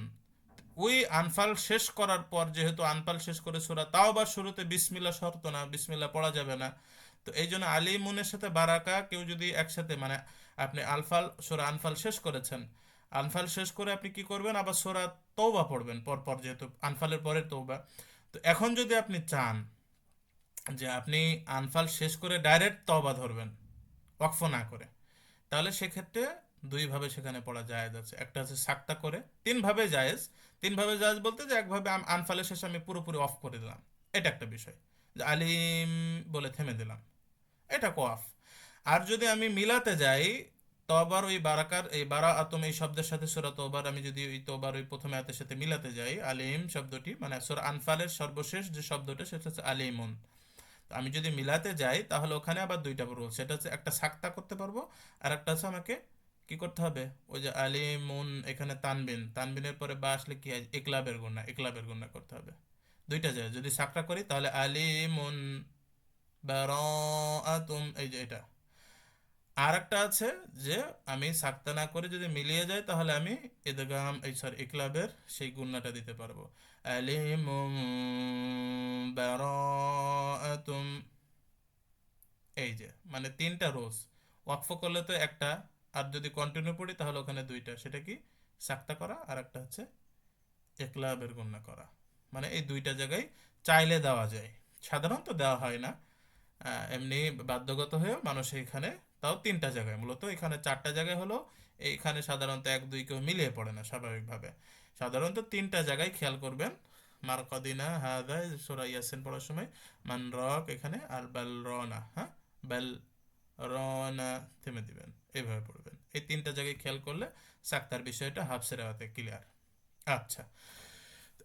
Speaker 1: ওই আনফাল শেষ করার পর, যেহেতু আনফাল শেষ করে সূরা তাওবার শুরুতে বিসমিল্লাহ শর্ত না, বিসমিল্লাহ পড়া যাবে না। তো এই জন্য আলিমুনের সাথে বারাকা কেউ যদি একসাথে, মানে আপনি সূরা আনফাল শেষ করেছেন, আনফাল শেষ করে আপনি কি করবেন, আবার সূরা তওবা পড়বেন পরপর, যেহেতু আনফালের পরে তওবা। তো এখন যদি আপনি চান যে আপনি আনফাল শেষ করে ডাইরেক্ট তওবা ধরবেন ওয়াকফ না করে, তাহলে সেক্ষেত্রে দুইভাবে সেখানে পড়া জায়েজ আছে। একটা আছে সাক্তা করে, তিনভাবে জায়েজ। তিনভাবে জায়েজ বলতে যে একভাবে আনফালের শেষে আমি পুরোপুরি অফ করে দিলাম, এটা একটা বিষয়, যে আলিম বলে থেমে দিলাম, এটা কোয়াফ। আর যদি আমি মিলাতে যাই, তবার ওই বারাকার এই বারা আতম এই শব্দের সাথে সূরা তওবার আমি যদি ওই তওবার ওই প্রথম আয়াতের সাথে মিলাতে যাই, আলিম শব্দটি মানে সূরা আনফালের সর্বশেষ যে শব্দটা সেটা হচ্ছে আলিমুন। তো আমি যদি মিলাতে যাই তাহলে ওখানে আবার দুইটা রুল, সেটা হচ্ছে একটা সাক্তা করতে পারবো, আর একটা হচ্ছে আমাকে কি করতে হবে, ওই যে আলিমুন এখানে তানবিন, তানবিনের পরে বা আসলে কি হয়, ইকলাবের গুণা, ইকলাবের গুণা করতে হবে। দুইটা যায়, যদি সাক্তা করি তাহলে আলিমুন বারাআতুম, এই যে এটা। আর একটা আছে যে আমি সাক্তা না করে যদি মিলিয়ে যাই তাহলে আমি ইদগাম, এই সরি ইকলাবের সেই গুণাটা দিতে পারবো, আলিমুম বারাআতুম। এই যে মানে তিনটা রোজ, ওয়াকফ করলে তো একটা, আর যদি কন্টিনিউ পড়ি তাহলে ওখানে দুইটা, সেটা কি, সাক্তা করা আর একটা হচ্ছে একলাবের গুণা করা। মানে এই দুইটা জায়গায় চাইলে দেওয়া যায়, সাধারণত দেওয়া হয় না, এমনি বাধ্যগত হয়েও মানুষ এখানে, তাও 3টা জায়গায়, মূলত এখানে 4টা জায়গায় হলো, এইখানে সাধারণত 1 2 কেউ মিলিয়ে পড়ে না স্বাভাবিকভাবে। সাধারণত 3টা জায়গায় খেয়াল করবেন। মারকদিনা হাদা সূরা ইয়াসিন পড়ার সময় মান রক এখানে, আর বাল রনা, হ্যাঁ, বাল রনা থেমে দিবেন, এইভাবে পড়বেন। এই 3টা জায়গায় খেয়াল করলে সাক্তার বিষয়টা হাফসের আওয়াতে ক্লিয়ার। আচ্ছা,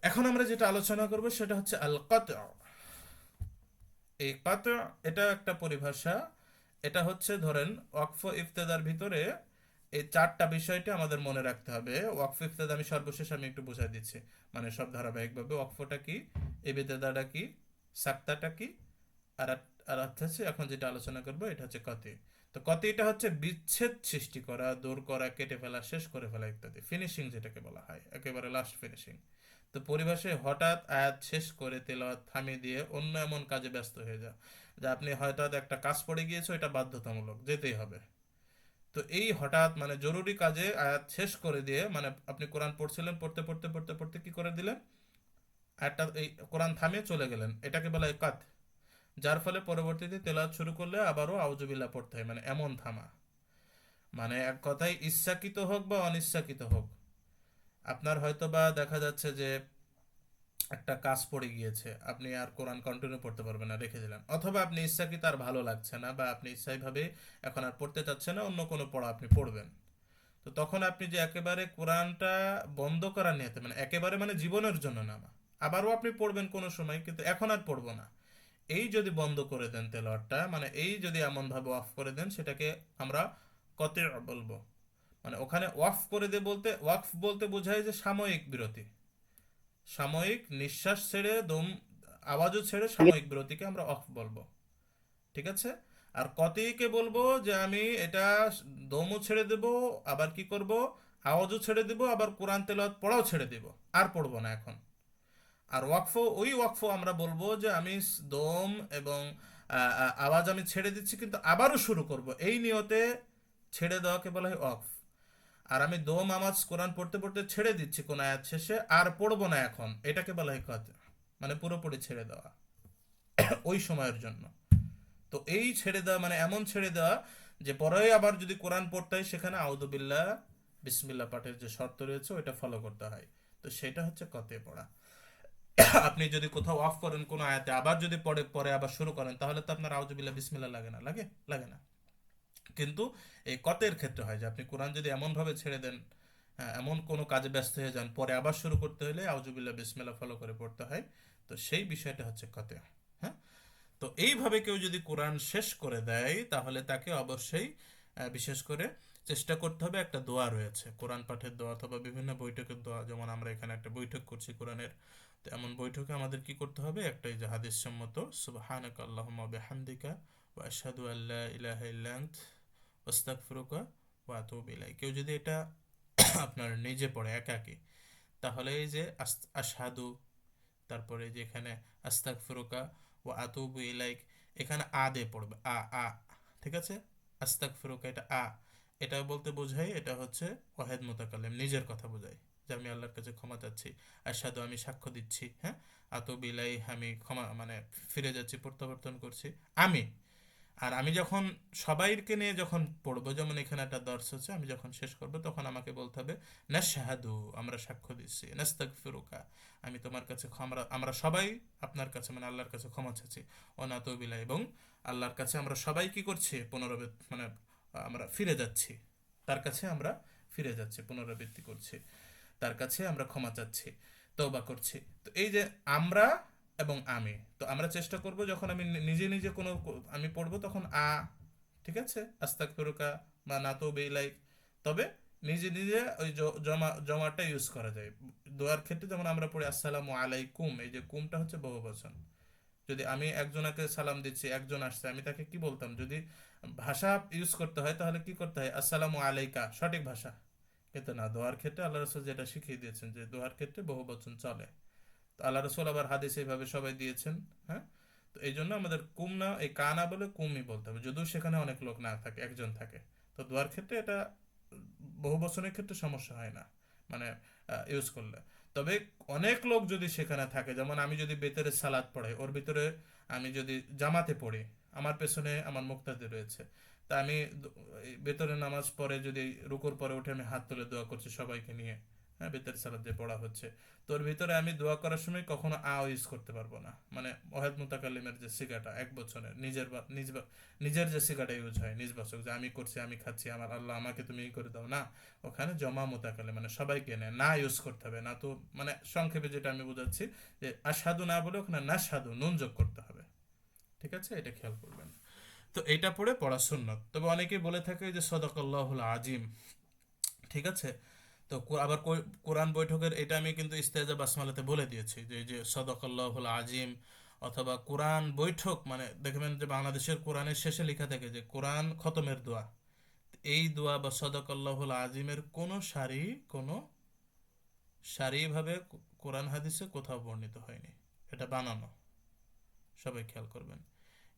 Speaker 1: এখন আমরা যেটা আলোচনা করব সেটা হচ্ছে আল কত। এই কত, এটা একটা পরিভাষা। এটা হচ্ছে ধরেন ওয়াকফ ইফতেদার ভিতরে এই 4টা বিষয়টি আমাদের মনে রাখতে হবে। ওয়াকফ ইফতেদা আমি সর্বশেষ আমি একটু বুঝাই দিচ্ছি, মানে সব ধারাবাহিকভাবে। ওয়াকফটা কি, ইবতেদাটা কি, সাক্তাটা কি, আর আর হচ্ছে এখন যেটা আলোচনা করব এটা হচ্ছে কতি। তো কতিটা হচ্ছে বিচ্ছেদ সৃষ্টি করা, দূর করা, কেটে ফেলা, শেষ করে ফেলা ইত্যাদি, ফিনিশিং যেটাকে বলা হয়, একেবারে লাস্ট ফিনিশিং। তো পরিভাষায় হঠাৎ আয়াত শেষ করে তেলাওয়াত থামিয়ে দিয়ে অন্য এমন কাজে ব্যস্ত হয়ে যাও, যে আপনি হয়তো একটা কাজ পড়ে গিয়েছে, এটা বাধ্যতামূলক যেতেই হবে। তো এই হঠাৎ মানে জরুরি কাজে আয়াত শেষ করে দিয়ে, মানে আপনি কোরআন পড়ছিলেন, পড়তে পড়তে পড়তে পড়তে কি করে দিলেন, আয়াতটা এই কোরআন থামিয়ে চলে গেলেন, এটাকে বলা হয় কাত। যার ফলে পরবর্তীতে তেলাওয়াত শুরু করলে আবারও আউযুবিল্লাহ পড়তে হয়, মানে এমন থামা। মানে এক কথায় ইচ্ছাকৃত হোক বা অনিচ্ছাকৃত হোক, আপনার হয়তো বা দেখা যাচ্ছে যে একটা কাজ পড়ে গিয়েছে, আপনি আর কোরআন কন্টিনিউ পড়তে পারবেন না, রেখে দিলেন। অথবা আপনি ইচ্ছাকৃত আর ভালো লাগছে না, বা আপনি ইচ্ছাইভাবে এখন আর পড়তে চাচ্ছেন না, অন্য কোনো পড়া আপনি পড়বেন। তো তখন আপনি যে একেবারে কোরআনটা বন্ধ করার নিয়তে, মানে একেবারে মানে জীবনের জন্য না, আবারও আপনি পড়বেন কোনো সময়, কিন্তু এখন আর পড়বো না, এই যদি বন্ধ করে দেন তেলাওয়াতটা, মানে এই যদি এমন ভাবে অফ করে দেন, সেটাকে আমরা কতে বলবো। মানে ওখানে ওয়াকফ করে দে বলতে, ওয়াকফ বলতে বোঝায় যে সাময়িক বিরতি, সাময়িক নিঃশ্বাস ছেড়ে দম, আওয়াজও ছেড়ে সাময়িক বিরতিকে আমরা অফ বলবো। ঠিক আছে। আর কতিকে বলবো যে আমি এটা দমও ছেড়ে দেব, আবার কি করব, আওয়াজও ছেড়ে দেব, আবার কোরআন তেলাওয়াত পড়াও ছেড়ে দেব, আর পড়বো না এখন। আর ওয়াকফ, ওই ওয়াকফ আমরা বলবো যে আমি দম এবং আওয়াজ আমি ছেড়ে দিচ্ছি, কিন্তু আবারও শুরু করব, এই নিয়তে ছেড়ে দেওয়াকে বলা হয় ওয়াকফ। আর আমি দম আওয়াজ কোরআন পড়তে পড়তে ছেড়ে দিচ্ছি কোন আয়াত শেষে, আর পড়বো না এখন, এটাকে বলা হয় কত, মানে পুরোপুরি ছেড়ে দেওয়া ওই সময়ের জন্য। তো এই ছেড়ে দেওয়া মানে এমন ছেড়ে দেওয়া যে পরে আবার যদি কোরআন পড়তে হয়, সেখানে আউযুবিল্লাহ বিসমিল্লাহ পাঠের যে শর্ত রয়েছে ওইটা ফলো করতে হয়। তো সেটা হচ্ছে কতে পড়া। আপনি যদি কোথাও অফ করেন কোনো আয়াতে, আবার যদি পরে পরে আবার শুরু করেন, তাহলে তো আপনার আউযুবিল্লাহ বিসমিল্লাহ লাগে না, লাগে লাগে না। কিন্তু এই কতের ক্ষেত্রে হয় যে আপনি কোরআন যদি এমন ভাবে ছেড়ে দেন, এমন কোনো কাজে ব্যস্ত হয়ে যান, পরে আবার শুরু করতে হলে আউযুবিল্লাহ বিসমিল্লাহ ফলো করে পড়তে হয়। তো সেই বিষয়টা হচ্ছে কতে। হ্যাঁ। তো এইভাবে কেউ যদি কোরআন শেষ করে দেয়, তাহলে তাকে অবশ্যই বিশেষ করে চেষ্টা করতে হবে। একটা দোয়া রয়েছে কোরআন পাঠের দোয়া, অথবা বিভিন্ন বৈঠকের দোয়া, যেমন আমরা এখানে একটা বৈঠক করছি কোরআনের, তো এমন বৈঠকে আমাদের কি করতে হবে, একটা এই যে হাদিস সম্মত সুবহানাকা আল্লাহুম্মা বিহামদিকা ওয়া আশহাদু আল্লা ইলাহা ইল্লা আনত আস্তাগফিরুকা ওয়া আতুবু ইলাইক। কেউ যদি এটা আপনার নিজে পড়ে একাকী, তাহলে এই যে আশহাদু, তারপরে যে এখানে আস্তাগফিরুকা ও আতুবু ইলাইক, এখানে আ দিয়ে পড়বে, আ আ, ঠিক আছে। আস্তাগফিরুকা এটা আ, এটা বলতে বোঝায় এটা হচ্ছে ওয়াহেদ মুতাকাল্লিম, নিজের কথা বোঝায়, যে আমি আল্লাহর কাছে ক্ষমা চাচ্ছি। আশহাদু আমি সাক্ষ্য দিচ্ছি, হ্যাঁ। আতুবু ইলাই আমি ক্ষমা মানে ফিরে যাচ্ছি, প্রত্যাবর্তন করছি আমি। আর আমি যখন সবাইকে নিয়ে যখন পড়বো, যেমন এখানে একটা দর্শ হচ্ছে, আমি যখন শেষ করব তখন আমাকে বলতে হবে নাশহাদু আমরা সাক্ষ্য দিচ্ছি, নাস্তাগফিরুকা আমি তোমার কাছে আমরা আমরা সবাই আপনার কাছে মানে আল্লাহর কাছে ক্ষমা চাচ্ছি, অনাতুবিলা এবং আল্লাহর কাছে আমরা সবাই কি করছি পুনরাবৃত্তি, মানে আমরা ফিরে যাচ্ছি, তার কাছে আমরা ফিরে যাচ্ছি, পুনরাবৃত্তি করছি, তার কাছে আমরা ক্ষমা চাচ্ছি, তওবা করছি। তো এই যে আমরা এবং আমি, তো আমরা চেষ্টা করব যখন আমি নিজে নিজে কোনো আমি পড়বো, তখন ঠিক আছে, আস্তাগফিরুকা বা নাতুবু ইলাইক। তবে নিজে নিজে ওই জমাটা ইউজ করা যায় দোয়ার ক্ষেত্রে, যেমন আমরা পড়ি আসসালামু আলাইকুম, এই যে কুমটা হচ্ছে বহুবচন। যদি আমি একজনকে সালাম দিচ্ছি, একজন আসছে, আমি তাকে কি বলতাম, যদি ভাষা ইউজ করতে হয় তাহলে কি করতে হয়, আসসালামু আলাইকা, সঠিক ভাষা। কিন্তু না, দোয়ার ক্ষেত্রে আল্লাহ রসুল যেটা শিখিয়ে দিয়েছেন যে দোয়ার ক্ষেত্রে বহু বচন চলে। তো আল্লাহ রসুল আবার হাদিস এইভাবে সবাই দিয়েছেন। হ্যাঁ। তো এই জন্য আমাদের কুম না, এই কানা বলে কুমই বলতে হবে, যদিও সেখানে অনেক লোক না থাকে, একজন থাকে। তো দোয়ার ক্ষেত্রে এটা বহু বচনের ক্ষেত্রে সমস্যা হয় না, মানে ইউজ করলে। তবে অনেক লোক যদি সেখানে থাকে, যেমন আমি যদি বেতরে সালাদ পড়াই, ওর ভিতরে আমি যদি জামাতে পড়ি, আমার পেছনে আমার মুক্তাদি রয়েছে, তা আমি এই ভেতরে নামাজ পড়ে যদি রুকুর পরে উঠে আমি হাত তুলে দোয়া করছি সবাইকে নিয়ে, হ্যাঁ, বেতের সালাদ যে পড়া হচ্ছে, তোর ভিতরে আমি দোয়া করার সময় কখনো ইউজ করতে পারবো না, মানে ওয়াহেদ মুতাকাল্লিমের যে সিগাটা এক বছরের নিজের যে সিগাটা ইউজ হয় নিজবাচক, যে আমি করছি, আমি খাচ্ছি, আমার আল্লাহ আমাকে তুমি ই করে দাও না, ওখানে জমা মুতাকাল্লিম মানে সবাইকে নেয় না ইউজ করতে হবে না, তো মানে সংক্ষেপে যেটা আমি বোঝাচ্ছি যে আশহাদু না বলে ওখানে নাশহাদু নুন যোগ করতে হবে। ঠিক আছে, এটা খেয়াল করবেন। তো এইটা পড়া সুন্নত। তবে অনেকেই বলে থাকে যে সদাকাল্লাহুল আজিম, ঠিক আছে। তো আবার কোরআন বৈঠকের এটা আমি কিন্তু ইস্তেজা বাসমালাতে বলে দিয়েছি যে এই যে সদাকাল্লাহুল আজিম অথবা কোরআন বৈঠক, মানে দেখবেন যে বাংলাদেশের কোরআনের শেষে লেখা থাকে যে কোরআন খতমের দোয়া। এই দোয়া বা সদাকাল্লাহুল আজিমের কোনো সারিভাবে কোরআন হাদিসে কোথাও বর্ণিত হয়নি, এটা বানানো। সবাই খেয়াল করবেন,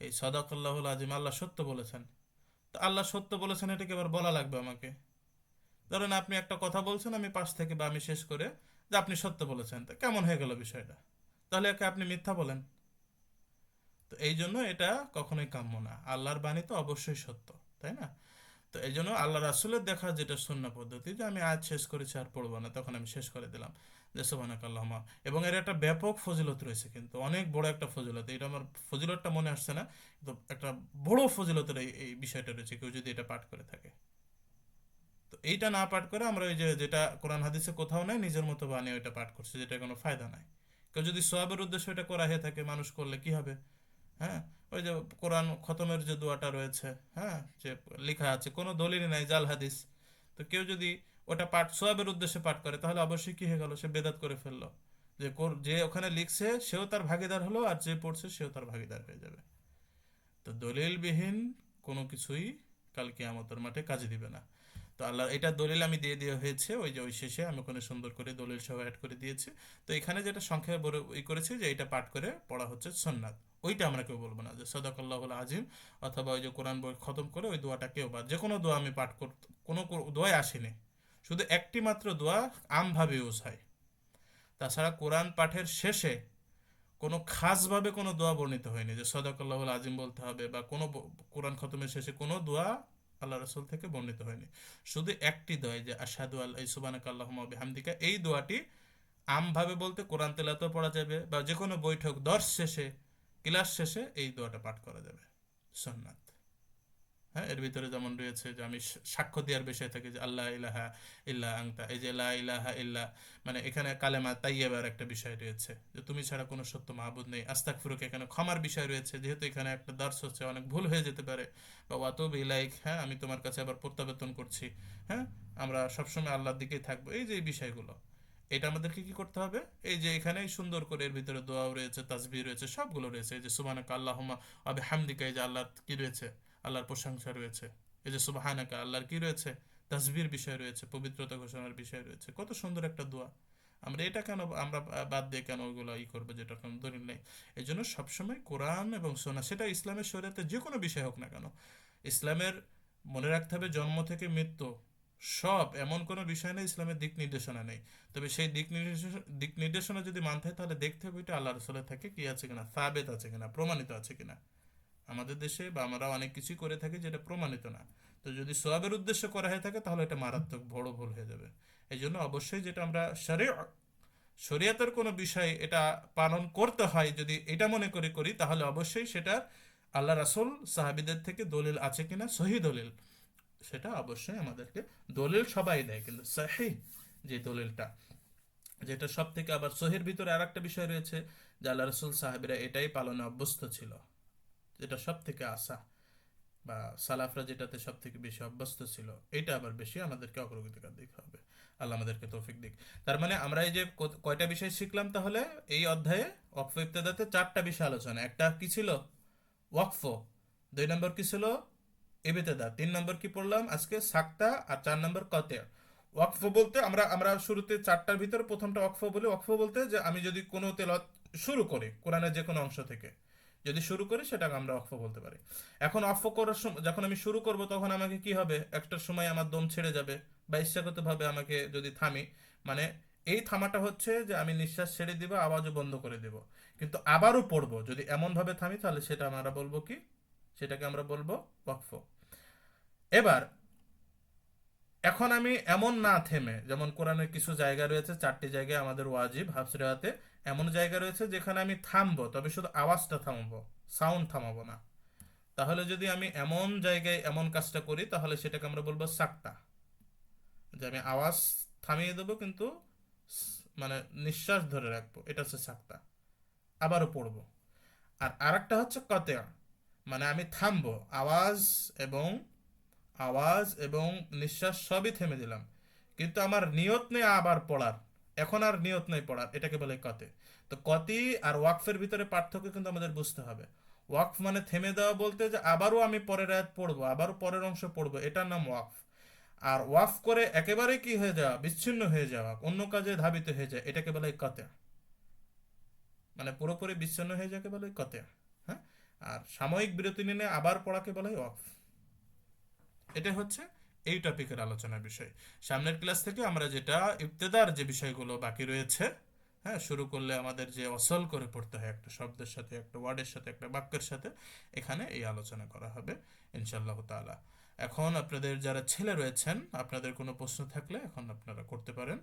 Speaker 1: এই সদাকাল্লাহুল আজিম আল্লাহ সত্য বলেছেন। তো আল্লাহ সত্য বলেছেন এটাকে এবার বলা লাগবে আমাকে? ধরেন আপনি একটা কথা বলছেন, আমি পাশ থেকে বা আমি শেষ করে যে আপনি সত্য বলেছেন, তা কেমন হয়ে গেল বিষয়টা? তাহলে একে আপনি মিথ্যা বলেন। তো এই জন্য এটা কখনোই কাম্য না, আল্লাহর বাণী তো অবশ্যই সত্য, তাই না? তো এই জন্য আল্লাহ রাসূলের দেখা যেটা সুন্নাহ পদ্ধতি, যে আমি আজ শেষ করেছি আর পড়বো না, তখন আমি শেষ করে দিলাম যে সুবহানাক আল্লাহুম্মা। এবং এর একটা ব্যাপক ফজিলত রয়েছে, কিন্তু অনেক বড় একটা ফজিলত, এটা আমার ফজিলতটা মনে আসছে না, কিন্তু একটা বড় ফজিলতের এই বিষয়টা রয়েছে কেউ যদি এটা পাঠ করে থাকে। তো এইটা না পাঠ করে আমরা ওই যে যেটা কোরআন হাদিসে কোথাও নাই নিজের মতো বানিয়ে ওইটা পাঠ করছি, যেটা কোনো ফায়দা নাই। কেউ যদি সোয়াবের উদ্দেশ্যে ওইটা করা হয়ে থাকে, মানুষ করলে কি হবে? হ্যাঁ, ওই যে কোরআন খতমের যে দোয়াটা রয়েছে, হ্যাঁ, যে লেখা আছে কোনো দলিল নাই, জাল হাদিস। তো কেউ যদি ওটা পাঠ সোয়াবের উদ্দেশ্যে পাঠ করে, তাহলে অবশ্যই কি হয়ে গেল, সে বেদাত করে ফেললো। যে যে ওখানে লিখছে সেও তার ভাগীদার হলো, আর যে পড়ছে সেও তার ভাগীদার হয়ে যাবে। তো দলিলবিহীন কোনো কিছুই কাল কিয়ামতের মাঠে কাজে দিবে না। তো আল্লাহ এটা দলিল আমি দিয়ে দেওয়া হয়েছে, ওই যে ওই শেষে আমি ওখানে সুন্দর করে দলিল সহ অ্যাড করে দিয়েছি। তো এখানে যেটা সংক্ষেপে বলে করেছি যে এটা পাঠ করে পড়া হচ্ছে সুন্নাত, ওইটা আমরা কেউ বলবো না যে সদাকাল্লাহুল আজিম, অথবা ওই যে কোরআন বই খতম করে ওই দোয়াটা কেউ, বা যে কোনো দোয়া আমি পাঠ কর, কোনো দোয়াই আসেনি, শুধু একটি মাত্র দোয়া আমভাবে ইউজ হয়। তাছাড়া কোরআন পাঠের শেষে কোনো খাসভাবে কোনো দোয়া বর্ণিত হয়নি যে সদাকাল্লাহুল আজিম বলতে হবে, বা কোনো কোরআন খতমের শেষে কোনো দোয়া আল্লাহ রাসূল থেকে বর্ণিত হয়নি। শুধু একটি দোয়া, যে আশহাদু আল্লা সুবহানাকা আল্লাহুম্মা ওয়া বিহামদিকা, এই দোয়াটি আমভাবে বলতে কোরআন তেলাওয়াতও পড়া যাবে, বা যে কোনো বৈঠক দর্শ শেষে, ক্লাস শেষে এই দোয়াটা পাঠ করা যাবে, সুন্নাত। হ্যাঁ, এর ভিতরে যেমন রয়েছে যে আমি সাক্ষ্য দেওয়ার বিষয় থাকে যে আল্লাহ ইলাহা ইল্লা আনতা, এই যে লা ইলাহা ইল্লা, মানে এখানে কালেমা তাইয়্যিবার একটা বিষয় রয়েছে, যে তুমি ছাড়া কোনো সত্য মাহবুদ নেই। আস্তাগফিরুকা, এখানে ক্ষমার বিষয় রয়েছে, যেহেতু এখানে একটা দার্স হচ্ছে, অনেক ভুল হয়ে যেতে পারে। বা ওয়াতুবু ইলাইক, হ্যাঁ, আমি তোমার কাছে আবার প্রত্যাবর্তন করছি। হ্যাঁ, আমরা সবসময় আল্লাহর দিকেই থাকবো, এই যে এই বিষয়গুলো, এটা আমাদেরকে কি করতে হবে? এই যে এখানে সুন্দর করে এর ভিতরে দোয়াও রয়েছে, তাসবিহ রয়েছে, সবগুলো রয়েছে। এই যে সুবহানাকা আল্লাহুম্মা ওয়া বিহামদিকা, এই যে আল্লাহর কি রয়েছে, আল্লাহর প্রশংসা রয়েছে। এই যে সুবহানাকা, আল্লাহর কি রয়েছে, তাসবিহর বিষয় রয়েছে, পবিত্রতা ঘোষণার বিষয় রয়েছে। কত সুন্দর একটা দোয়া, আমরা এটা কেন আমরা বাদ দিয়ে কেন ওগুলো করবো যেটা কোনো দলিল নেই? এই জন্য সবসময় কোরআন এবং সুন্নাহ, সেটা ইসলামের শরীয়তে যে কোনো বিষয় হোক না কেন, ইসলামের, মনে রাখতে হবে জন্ম থেকে মৃত্যু সব, এমন কোনো বিষয় নেই ইসলামের দিক নির্দেশনা নেই। তবে সেই দিক নির্দেশনা যদি মানতে হয়, তাহলে দেখতে হবে এটা আল্লাহ রসুলের থেকে কি আছে কিনা, সাবেত আছে কিনা, প্রমাণিত আছে কিনা। আমাদের দেশে বা আমরা অনেক কিছুই করে থাকি যেটা প্রমাণিত না। তো যদি সোয়াবের উদ্দেশ্য করা হয়ে থাকে, তাহলে এটা মারাত্মক বড় ভুল হয়ে যাবে। এই জন্য অবশ্যই যেটা আমরা শরীয়তের কোনো বিষয় এটা পালন করতে হয়, যদি এটা মনে করে করি, তাহলে অবশ্যই সেটা আল্লাহ রাসূল সাহাবীদের থেকে দলিল আছে কিনা, সহি দলিল, সেটা অবশ্যই আমাদেরকে, দলিল সবাই দেয়, কিন্তু সহি যে দলিলটা, যেটা সব থেকে আবার সহির ভিতরে আর একটা বিষয় রয়েছে, যে আল্লাহ রাসূল সাহাবীরা এটাই পালনে অভ্যস্ত ছিল, যেটা সব থেকে আশা, বা সালাফরা যেটাতে সব থেকে বেশি অভ্যস্ত ছিল, এটা আবার বেশি আমাদেরকে অগ্রগতিকার দিক হবে। আল্লাহ আমাদেরকে তৌফিক দিক। তার মানে আমরা এই যে কয়টা বিষয় শিখলাম তাহলে এই অধ্যায়ে? ওয়াকফ ইবতেদাতে চারটা বিষয় আলোচনা। একটা কি ছিল? ওয়াকফ। দুই নম্বর কি ছিল? ইবতেদা। তিন নম্বর কি পড়লাম আজকে? সাক্তা। আর চার নম্বর কতে। ওয়াকফ বলতে আমরা আমরা শুরুতে চারটার ভিতরে প্রথমটা ওয়াকফ বলি। ওয়াকফ বলতে যে আমি যদি কোনো তেলাওয়াত শুরু করি কোরআনের যে কোনো অংশ থেকে, যদি শুরু করি, সেটাকে আমরা ওয়াকফ বলতে পারি। এখন ওয়াকফ করার সময় যখন আমি শুরু করব, তখন আমাকে কি হবে, একটা সময় আমার দম ছেড়ে যাবে, বা ইচ্ছাগতভাবে আমাকে যদি থামি, মানে এই থামাটা হচ্ছে যে আমি নিঃশ্বাস ছেড়ে দিব, আওয়াজও বন্ধ করে দেব, কিন্তু আবারও পড়বো, যদি এমন ভাবে থামি, তাহলে সেটা আমরা বলবো কি? সেটাকে আমরা বলবো ওয়াকফ। এবার এখন আমি এমন না থেমে, যেমন কোরআনের কিছু জায়গা রয়েছে, 4টি জায়গায় আমাদের ওয়াজিব হাফসিরাতে, এমন জায়গা রয়েছে যেখানে আমি থামবো, তবে শুধু আওয়াজটা থামাবো, সাউন্ড থামাবো না। তাহলে যদি আমি এমন জায়গায় এমন কাজটা করি, তাহলে সেটাকে আমরা বলবো সাক্তা, যে আমি আওয়াজ থামিয়ে দেবো কিন্তু মানে নিঃশ্বাস ধরে রাখবো, এটা হচ্ছে সাক্তা। আবারও পড়বো। আর আরেকটা হচ্ছে কতেয়া, মানে আমি থামবো, এবং আওয়াজ এবং নিঃশ্বাস সবই থেমে দিলাম, কিন্তু আমার নিয়ত নেই আবার পড়ার, এখন আর নিয়ত নেই পড়ার, এটাকে বলে কতে। তো কতি আর ওয়াকফের ভিতরে পার্থক্য কিন্তু আমাদের বুঝতে হবে। ওয়াকফ মানে থেমে দেওয়া, বলতে যে আবারও আমি পরের আয়াত পড়বো, আবারও পরের অংশ পড়বো, এটার নাম ওয়াকফ। আর ওয়াকফ করে একেবারে কি হয়ে যাওয়া, বিচ্ছিন্ন হয়ে যাওয়া, অন্য কাজে ধাবিত হয়ে যায়, এটাকে বলে কতে। মানে পুরোপুরি বিচ্ছিন্ন হয়ে যাকে বলে কতে। হ্যাঁ। আর সাময়িক বিরতি নিলে আবার পড়াকে বলে ওয়াকফ। এটা হচ্ছে এই টপিকের আলোচনার বিষয়। সামনের ক্লাস থেকে আমরা যেটা ইবতেদার যে বিষয়গুলো বাকি রয়েছে, হ্যাঁ, শুরু করলে আমাদের যে অসল করে পড়তে হয় একটা শব্দের সাথে, একটা ওয়ার্ডের সাথে, একটা বাক্যের সাথে, এখানে এই আলোচনা করা হবে ইনশাআল্লাহ তাআলা। এখন আপনাদের যারা ছেলে রয়েছেন, আপনাদের কোনো প্রশ্ন থাকলে এখন আপনারা করতে পারেন।